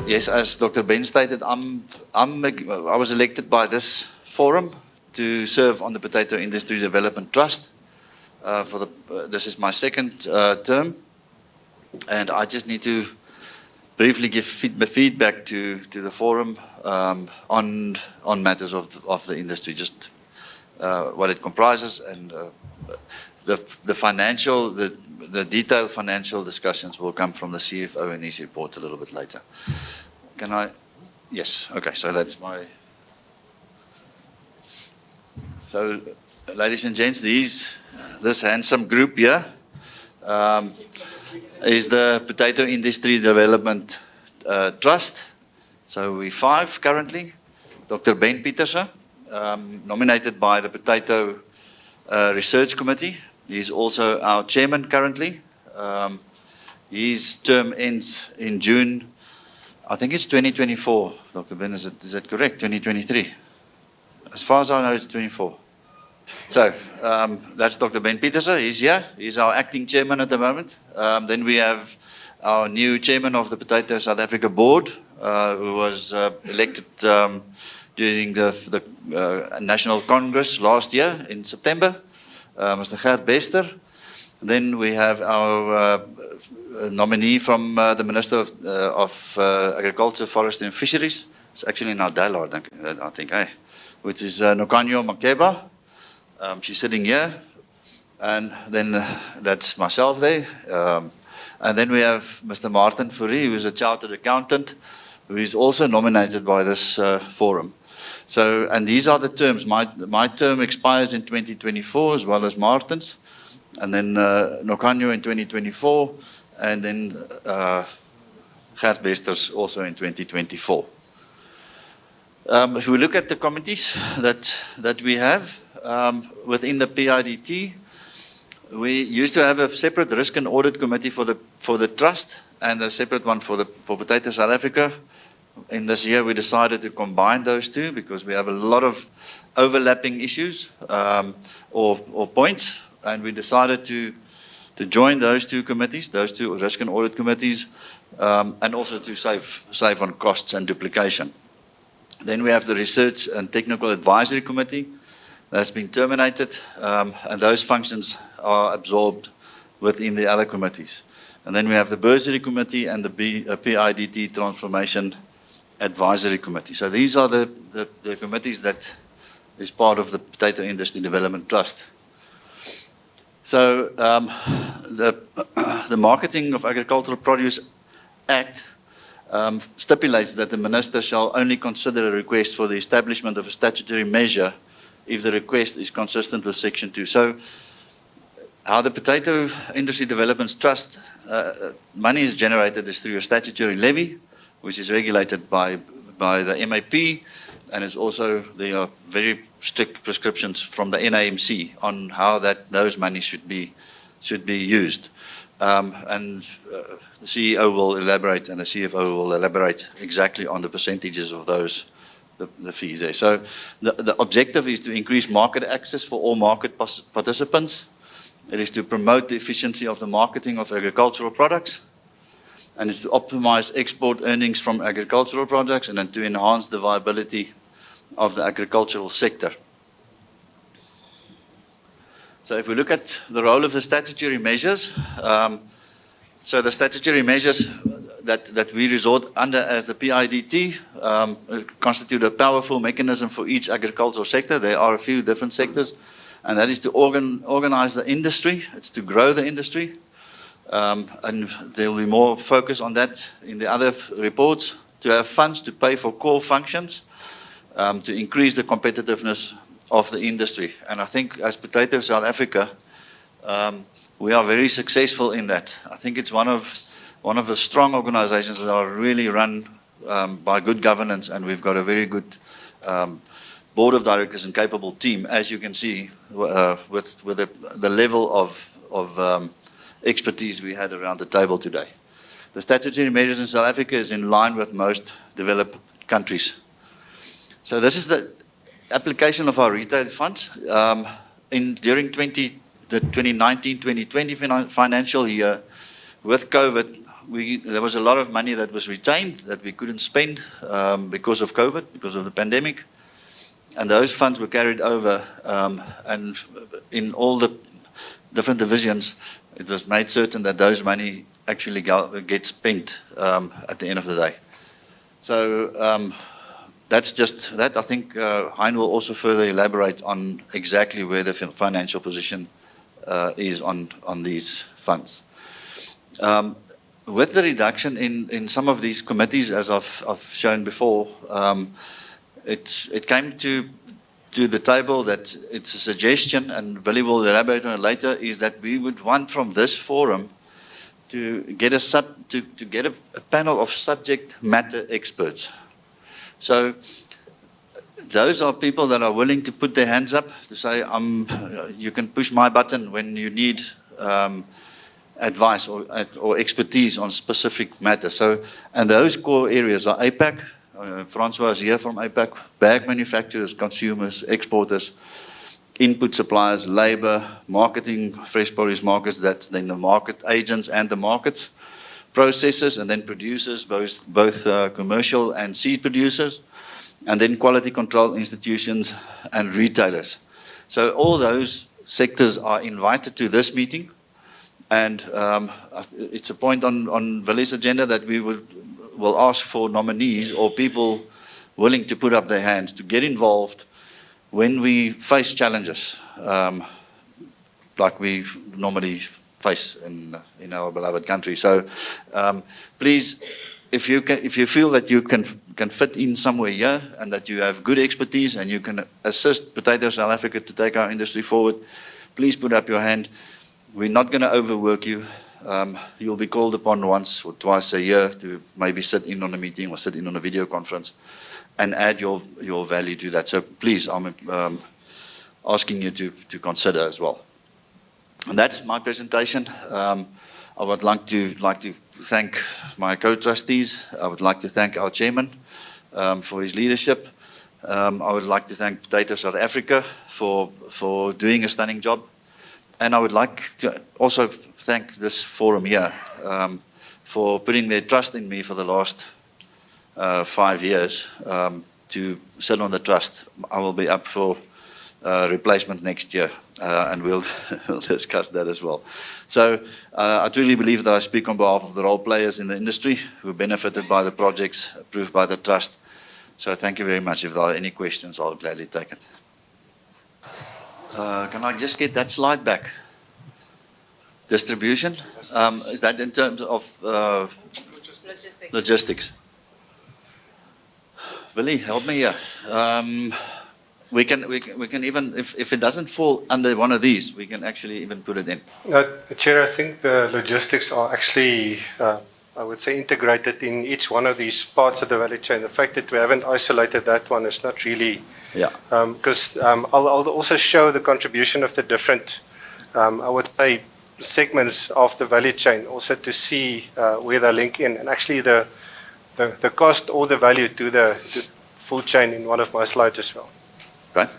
Yes, as Dr. Ben stated, I was elected by this forum to serve on the Potato Industry Development Trust. This is my second term, and I just need to briefly give feedback to the forum on matters of the industry, just what it comprises, and the detailed financial discussions will come from the CFO in his report a little bit later. Can I? Yes. Okay. So that's my. So, ladies and gents, this handsome group here is the Potato Industry Development Trust. So we're 5 currently. Dr. Ben Pieterse, nominated by the Potato Research Committee. He's also our chairman currently. His term ends in June, I think it's 2024. Dr. Ben, is that correct? 2023? As far as I know, it's 24. So that's Dr. Ben Pieterse. He's here. He's our acting chairman at the moment. Then we have our new chairman of the Potato South Africa board, who was elected during the National Congress last year in September, Mr. Gert Bester. Then we have our nominee from the Minister of Agriculture, Forestry and Fisheries. It's actually now Dalo, I think, which is Nokanyo Makeba. She's sitting here. And then that's myself there. And then we have Mr. Martin Fourie, who is a chartered accountant, who is also nominated by this forum. So, and these are the terms. My term expires in 2024, as well as Martin's. And then Nokanyo in 2024, and then Gert Bester's also in 2024. If we look at the committees that we have within the PIDT, we used to have a separate risk and audit committee for the trust, and a separate one for Potato South Africa. In this year, we decided to combine those two because we have a lot of overlapping issues or points, and we decided to join those two committees, those two risk and audit committees, and also to save on costs and duplication. Then we have the Research and Technical Advisory Committee that's been terminated, and those functions are absorbed within the other committees. And then we have the Bursary Committee and the PIDT Transformation Advisory Committee. So these are the committees that is part of the Potato Industry Development Trust. So the Marketing of Agricultural Produce Act stipulates that the minister shall only consider a request for the establishment of a statutory measure if the request is consistent with Section 2. So how the Potato Industry Development Trust money is generated is through a statutory levy, which is regulated by the MAP, and it's also there are very strict prescriptions from the NAMC on how those money should be used. And the CEO will elaborate, and the CFO will elaborate exactly on the percentages of those, the fees there. So the objective is to increase market access for all market participants. It is to promote the efficiency of the marketing of agricultural products, and it's to optimize export earnings from agricultural products, and then to enhance the viability of the agricultural sector. So if we look at the role of the statutory measures, so the statutory measures that we resort under as the PIDT constitute a powerful mechanism for each agricultural sector. There are a few different sectors, and that is to organize the industry. It's to grow the industry. And there will be more focus on that in the other reports, to have funds to pay for core functions, to increase the competitiveness of the industry. And I think as Potato South Africa, we are very successful in that. I think it's one of the strong organizations that are really run by good governance, and we've got a very good board of directors and capable team, as you can see with the level of expertise we had around the table today. The statutory measures in South Africa is in line with most developed countries. So this is the application of our retail funds. During the 2019-2020 financial year, with COVID, there was a lot of money that was retained that we couldn't spend because of COVID, because of the pandemic. And those funds were carried over, and in all the different divisions, it was made certain that those money actually get spent at the end of the day. So that's just that. I think Hein will also further elaborate on exactly where the financial position is on these funds. With the reduction in some of these committees, as I've shown before, it came to the table that it's a suggestion, and Billy will elaborate on it later, is that we would want from this forum to get a panel of subject matter experts. So those are people that are willing to put their hands up to say, you can push my button when you need advice or expertise on specific matters. So, and those core areas are APAC. Francois is here from APAC, bag manufacturers, consumers, exporters, input suppliers, labor, marketing, fresh produce markets, that's then the market agents and the market processors, and then producers, both commercial and seed producers, and then quality control institutions and retailers. So all those sectors are invited to this meeting, and it's a point on Billy's agenda that we will ask for nominees or people willing to put up their hands to get involved when we face challenges like we normally face in our beloved country. So please, if you feel that you can fit in somewhere here and that you have good expertise and you can assist Potato South Africa to take our industry forward, please put up your hand. We're not going to overwork you. You'll be called upon once or twice a year to maybe sit in on a meeting or sit in on a video conference and add your value to that. So please, I'm asking you to consider as well. And that's my presentation. I would like to thank my co-trustees. I would like to thank our chairman for his leadership. I would like to thank Potato South Africa for doing a stunning job. And I would like to also thank this forum here for putting their trust in me for the last 5 years to sit on the trust. I will be up for replacement next year, and we'll discuss that as well. So I truly believe that I speak on behalf of the role players in the industry who benefited by the projects approved by the trust. So thank you very much. If there are any questions, I'll gladly take it. Can I just get that slide back? Distribution? Is that in terms of logistics? Willie, help me here. We can even, if it doesn't fall under one of these, we can actually even put it in. Chair, I think the logistics are actually, I would say, integrated in each one of these parts of the value chain. The fact that we haven't isolated that one is not really, because I'll also show the contribution of the different, I would say, segments of the value chain, also to see where they link in, and actually the cost or the value to the full chain in one of my slides as well. Right.